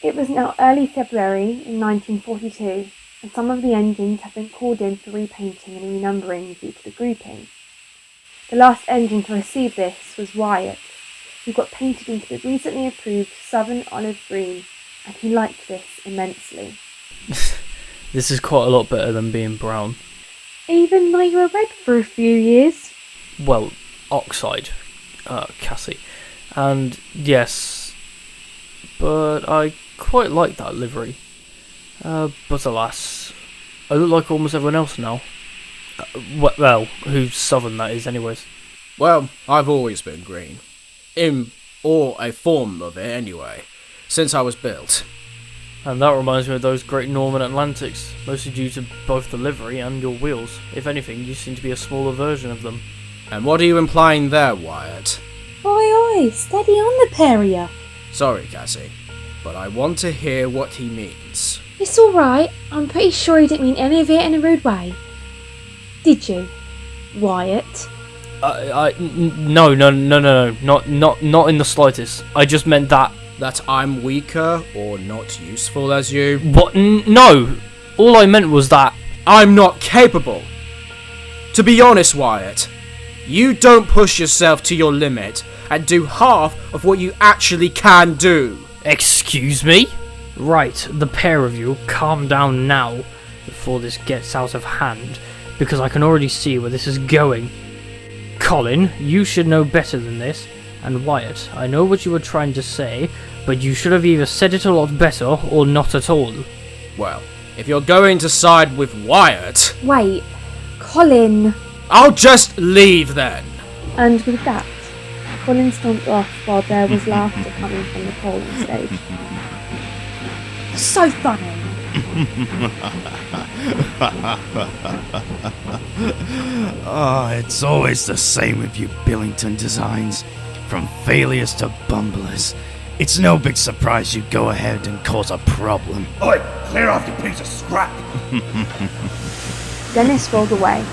It was now early February in 1942, and some of the engines had been called in for repainting and renumbering due to the grouping. The last engine to receive this was Wyatt, who got painted into the recently approved Southern Olive Green, and he liked this immensely. This is quite a lot better than being brown. Even though you were red for a few years? Well, oxide, Cassie. And yes, but I quite like that livery. But alas, I look like almost everyone else now. Well, who's southern that is anyways. Well, I've always been green. Or a form of it anyway, since I was built. And that reminds me of those great Northern Atlantics, mostly due to both the livery and your wheels. If anything, you seem to be a smaller version of them. And what are you implying there, Wyatt? Oi, steady on the pair of you. Sorry, Cassie, but I want to hear what he means. It's alright, I'm pretty sure he didn't mean any of it in a rude way. Did you, Wyatt? No, not in the slightest. I just meant that. That I'm weaker or not useful as you? What? No! All I meant was that. I'm not capable! To be honest, Wyatt, you don't push yourself to your limit and do half of what you actually can do. Excuse me? Right, the pair of you, calm down now, before this gets out of hand, because I can already see where this is going. Colin, you should know better than this. And Wyatt, I know what you were trying to say, but you should have either said it a lot better or not at all. Well, if you're going to side with Wyatt... Wait, Colin! I'll just leave then! And with that, Colin stomped off while there was laughter coming from the polling stage. So funny. Oh, it's always the same with you Billington designs. From failures to bumblers. It's no big surprise you go ahead and cause a problem. Oi, clear off, you piece of scrap! Dennis rolled away,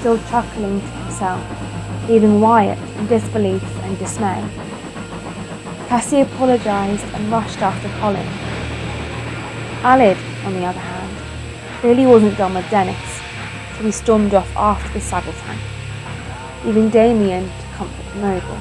still chuckling to himself, leaving Wyatt in disbelief and dismay. Cassie apologised and rushed after Colin. Alid, on the other hand, really wasn't done with Dennis, so he stormed off after the saddle tank, leaving Damien to comfort the Mogul.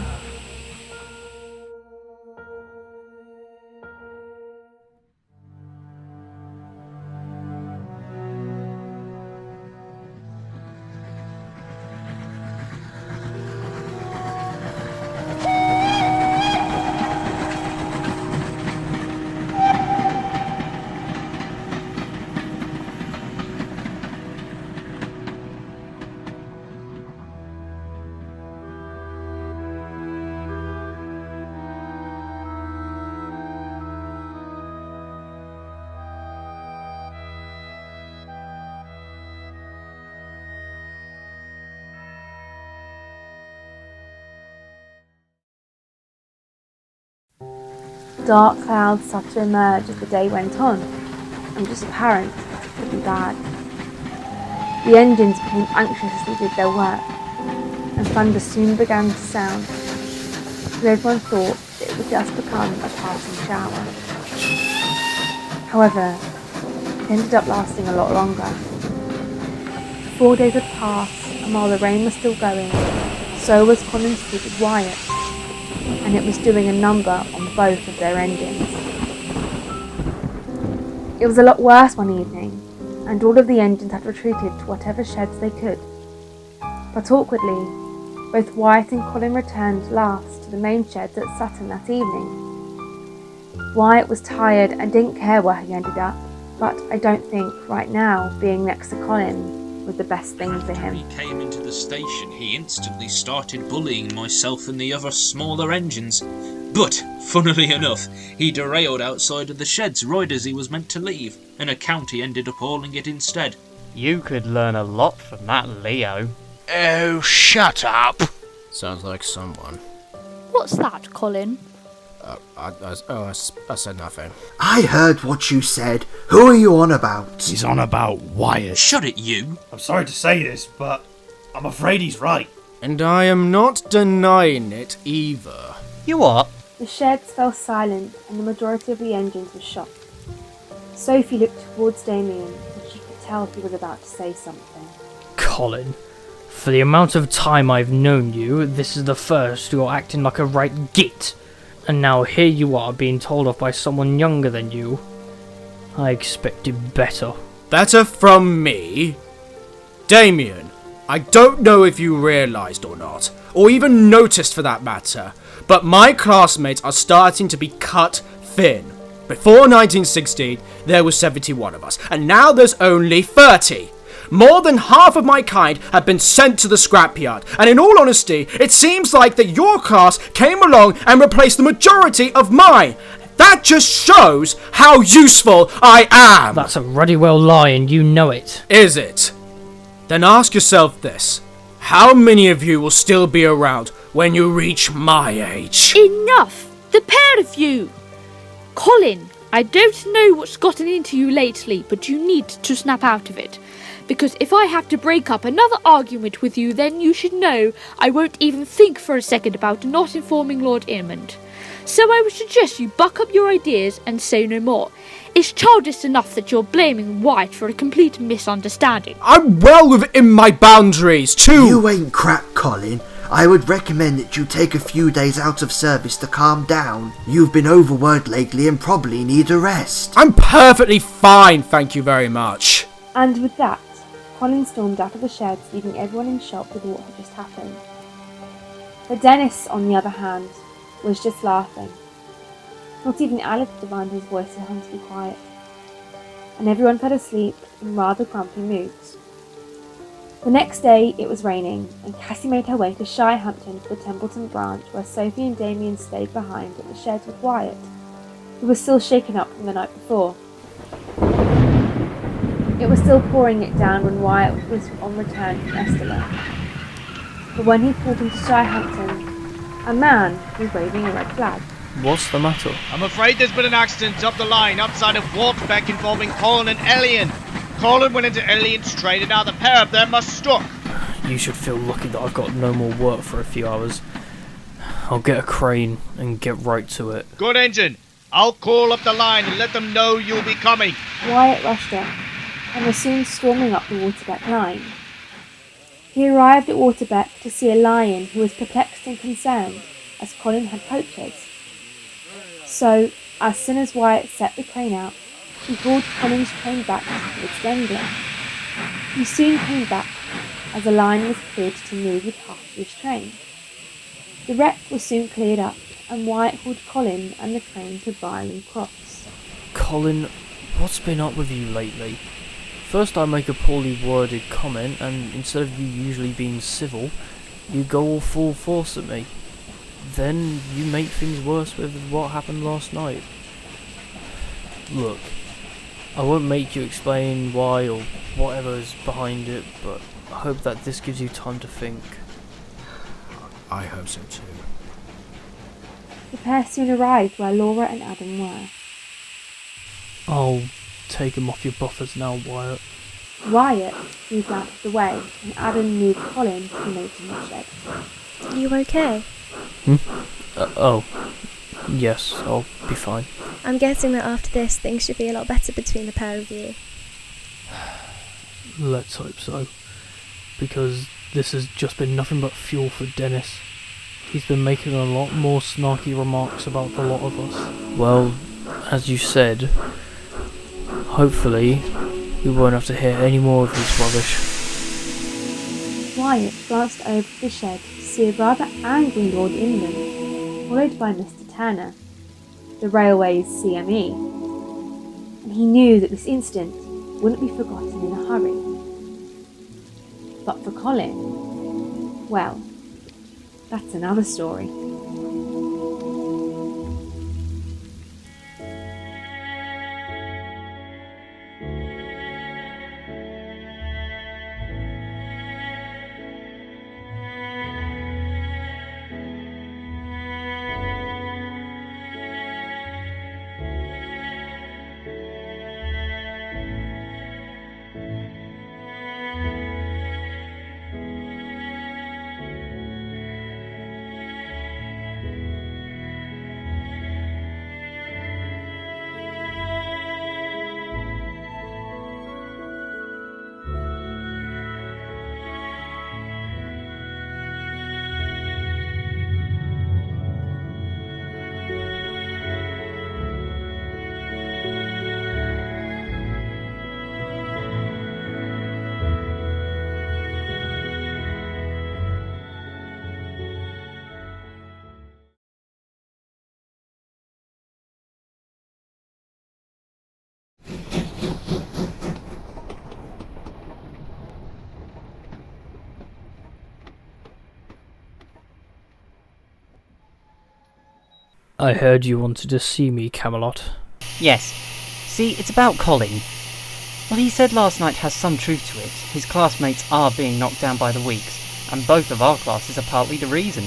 Dark clouds started to emerge as the day went on, and it was apparent that it could be bad. The engines became anxious as they did their work, and thunder soon began to sound, but everyone thought that it would just become a passing shower. However, it ended up lasting a lot longer. 4 days had passed, and while the rain was still going, so was Colin's stupid Wyatt, and it was doing a number on both of their engines. It was a lot worse one evening, and all of the engines had retreated to whatever sheds they could. But awkwardly, both Wyatt and Colin returned last to the main sheds at Sutton that evening. Wyatt was tired and didn't care where he ended up, but I don't think right now being next to Colin was the best thing for him. After he came into the station, he instantly started bullying myself and the other smaller engines. But, funnily enough, he derailed outside of the sheds right as he was meant to leave, and a county ended up hauling it instead. You could learn a lot from that, Leo. Oh, shut up! Sounds like someone. What's that, Colin? I said nothing. I heard what you said. Who are you on about? He's on about Wyatt. Shut it, you! I'm sorry to say this, but I'm afraid he's right. And I am not denying it either. You what? The sheds fell silent and the majority of the engines were shot. Sophie looked towards Damien and she could tell he was about to say something. Colin, for the amount of time I've known you, this is the first you're acting like a right git. And now here you are being told off by someone younger than you. I expected better. Better from me? Damien, I don't know if you realised or not, or even noticed for that matter, but my classmates are starting to be cut thin. Before 1916, there were 71 of us, and now there's only 30. More than half of my kind have been sent to the scrapyard, and in all honesty, it seems like that your class came along and replaced the majority of mine. That just shows how useful I am! That's a ruddy well lie and you know it. Is it? Then ask yourself this. How many of you will still be around when you reach my age? Enough! The pair of you! Colin, I don't know what's gotten into you lately, but you need to snap out of it. Because if I have to break up another argument with you, then you should know I won't even think for a second about not informing Lord Inmond. So I would suggest you buck up your ideas and say no more. It's childish enough that you're blaming Wyatt for a complete misunderstanding. I'm well within my boundaries, too! You ain't crap, Colin. I would recommend that you take a few days out of service to calm down. You've been overworked lately and probably need a rest. I'm perfectly fine, thank you very much. And with that, Colin stormed out of the sheds, leaving everyone in shock with what had just happened. But Dennis, on the other hand, was just laughing. Not even Alice divined his voice and him to be quiet. And everyone fell asleep in rather grumpy moods. The next day it was raining, and Cassie made her way to Shirehampton for the Templeton branch, where Sophie and Damien stayed behind at the sheds with Wyatt, who was still shaken up from the night before. It was still pouring it down when Wyatt was on return from Esteller. But when he pulled into Shirehampton, a man was waving a red flag. What's the matter? I'm afraid there's been an accident up the line outside of Walkbeck involving Colin and Elian. Colin went into Elian's trade and now the pair of them are stuck. You should feel lucky that I've got no more work for a few hours. I'll get a crane and get right to it. Good engine. I'll call up the line and let them know you'll be coming. Wyatt rushed up and was soon storming up the Waterbeck line. He arrived at Waterbeck to see a lion who was perplexed and concerned, as Colin had poachers. So, as soon as Wyatt set the crane out, he hauled Colin's train back towards Denver. He soon came back, as a line was cleared to move with half of his train. The wreck was soon cleared up, and Wyatt hauled Colin and the train to Byron Cross. Colin, what's been up with you lately? First I make a poorly worded comment, and instead of you usually being civil, you go all full force at me. Then you make things worse with what happened last night. Look, I won't make you explain why or whatever is behind it, but I hope that this gives you time to think. I hope so too. The pair soon arrived where Laura and Adam were. I'll take him off your buffers now, Wyatt. Wyatt moved out of the way, and Adam moved Colin to the mating shed. You okay? Oh, yes, I'll be fine. I'm guessing that after this, things should be a lot better between the pair of you. Let's hope so. Because this has just been nothing but fuel for Dennis. He's been making a lot more snarky remarks about the lot of us. Well, as you said, hopefully we won't have to hear any more of his rubbish. Wyatt glanced over the shed to see a rather angry Lord Inmond, followed by Mr. Turner, the railway's CME, and he knew that this incident wouldn't be forgotten in a hurry. But for Colin, well, that's another story. I heard you wanted to see me, Camelot. Yes. See, it's about Colin. What he said last night has some truth to it. His classmates are being knocked down by the weeks, and both of our classes are partly the reason.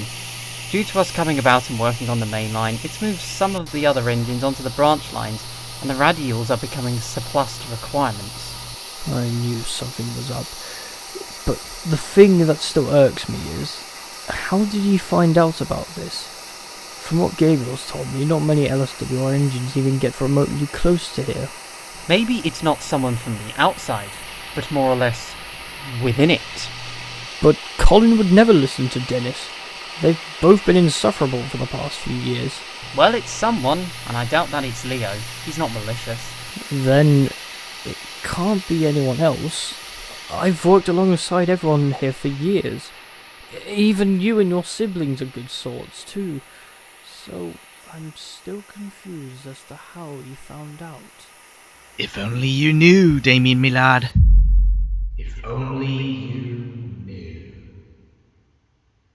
Due to us coming about and working on the main line, it's moved some of the other engines onto the branch lines, and the radials are becoming surplus to requirements. I knew something was up. But the thing that still irks me is, how did you find out about this? From what Gabriel's told me, not many LSWR engines even get remotely close to here. Maybe it's not someone from the outside, but more or less within it. But Colin would never listen to Dennis. They've both been insufferable for the past few years. Well, it's someone, and I doubt that it's Leo. He's not malicious. Then it can't be anyone else. I've worked alongside everyone here for years. Even you and your siblings are good sorts too. So I'm still confused as to how you found out. If only you knew, Damien, my lad. If only you knew.